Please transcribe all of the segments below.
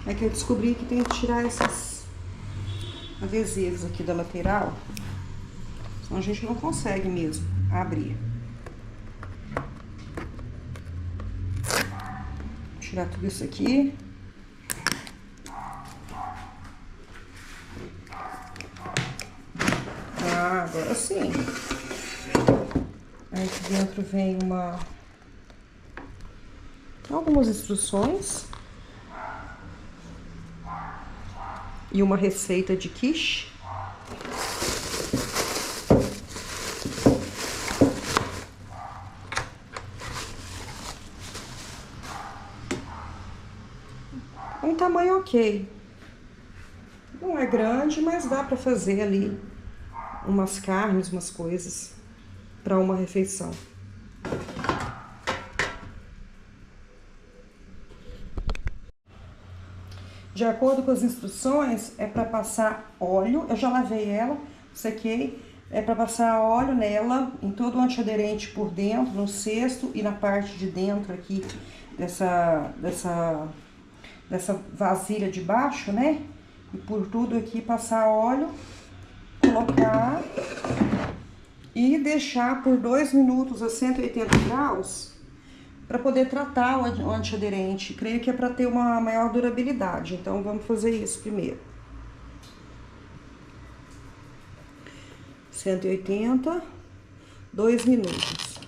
É que eu descobri que tem que tirar esses adesivos aqui da lateral, senão a gente não consegue mesmo abrir. Vou tirar tudo isso aqui. Ah, agora sim. Aí aqui dentro vem algumas instruções e uma receita de quiche. Um tamanho ok. Não é grande, mas dá para fazer ali umas carnes, umas coisas para uma refeição. De acordo com as instruções, é para passar óleo. Eu já lavei ela, sequei. É para passar óleo nela, em todo o antiaderente por dentro, no cesto e na parte de dentro aqui dessa vasilha de baixo, né? E por tudo aqui passar óleo, colocar e deixar por 2 minutos a 180 graus para poder tratar o antiaderente. Creio que é para ter uma maior durabilidade, então vamos fazer isso primeiro. 180, 2 minutos.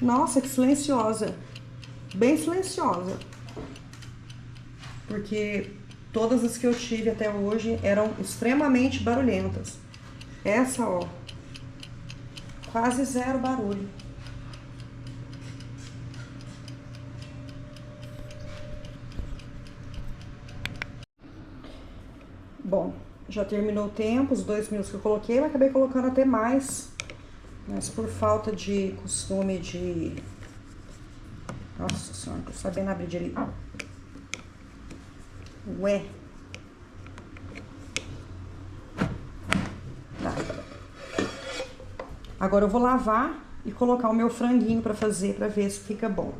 Nossa, que silenciosa. Bem silenciosa. Porque todas as que eu tive até hoje eram extremamente barulhentas. Essa, ó, quase zero barulho. Bom, já terminou o tempo, os 2 minutos que eu coloquei, eu acabei colocando até mais, mas por falta de costume de... Nossa senhora, não tô sabendo abrir direito. Ué. Tá. Agora eu vou lavar e colocar o meu franguinho pra fazer, pra ver se fica bom.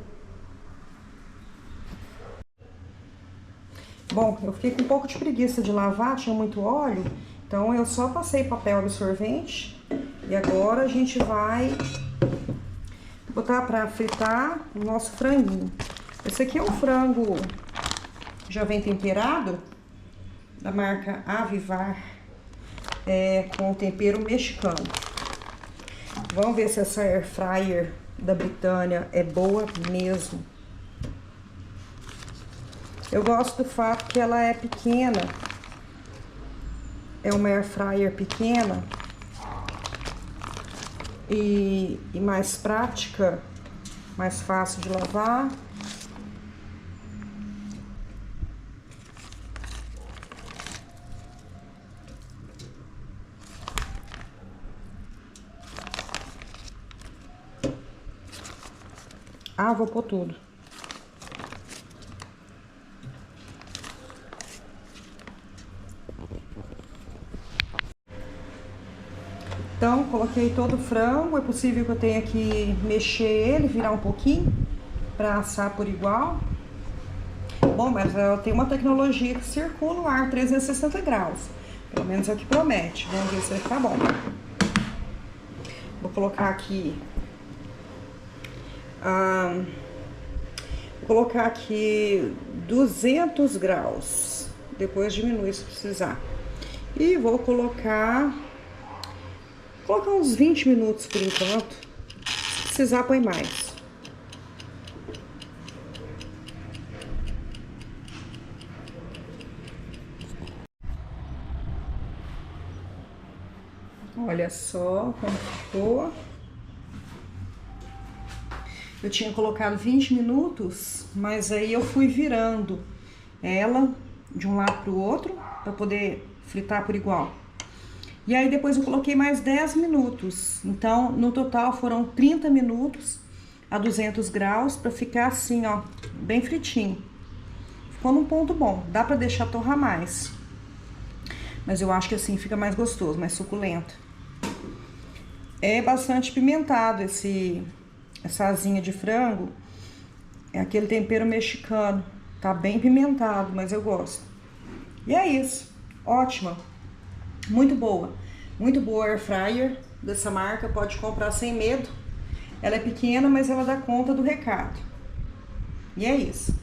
Bom, eu fiquei com um pouco de preguiça de lavar, tinha muito óleo, então eu só passei papel absorvente e agora a gente vai botar pra fritar o nosso franguinho. Esse aqui é um frango já vem temperado, da marca Avivar, com tempero mexicano. Vamos ver se essa air fryer da Britânia é boa mesmo. Eu gosto do fato que ela é pequena, é uma air fryer pequena e mais prática, mais fácil de lavar. Ah, vou pôr tudo. Então, coloquei todo o frango. É possível que eu tenha que mexer ele, virar um pouquinho, para assar por igual. Bom, mas ela tem uma tecnologia que circula o ar 360 graus. Pelo menos é o que promete. Vamos ver se vai ficar bom. Vou colocar aqui... vou colocar aqui 200 graus. Depois diminui se precisar. E vou colocar uns 20 minutos por enquanto. Se precisar, põe mais. Olha só como ficou. Eu tinha colocado 20 minutos, mas aí eu fui virando ela de um lado pro outro para poder fritar por igual. E aí depois eu coloquei mais 10 minutos. Então, no total foram 30 minutos a 200 graus para ficar assim, ó, bem fritinho. Ficou num ponto bom. Dá para deixar torrar mais. Mas eu acho que assim fica mais gostoso, mais suculento. É bastante pimentado essa asinha de frango. É aquele tempero mexicano. Tá bem pimentado, mas eu gosto. E é isso. Ótima. Muito boa. Muito boa air fryer dessa marca. Pode comprar sem medo. Ela é pequena, mas ela dá conta do recado. E é isso.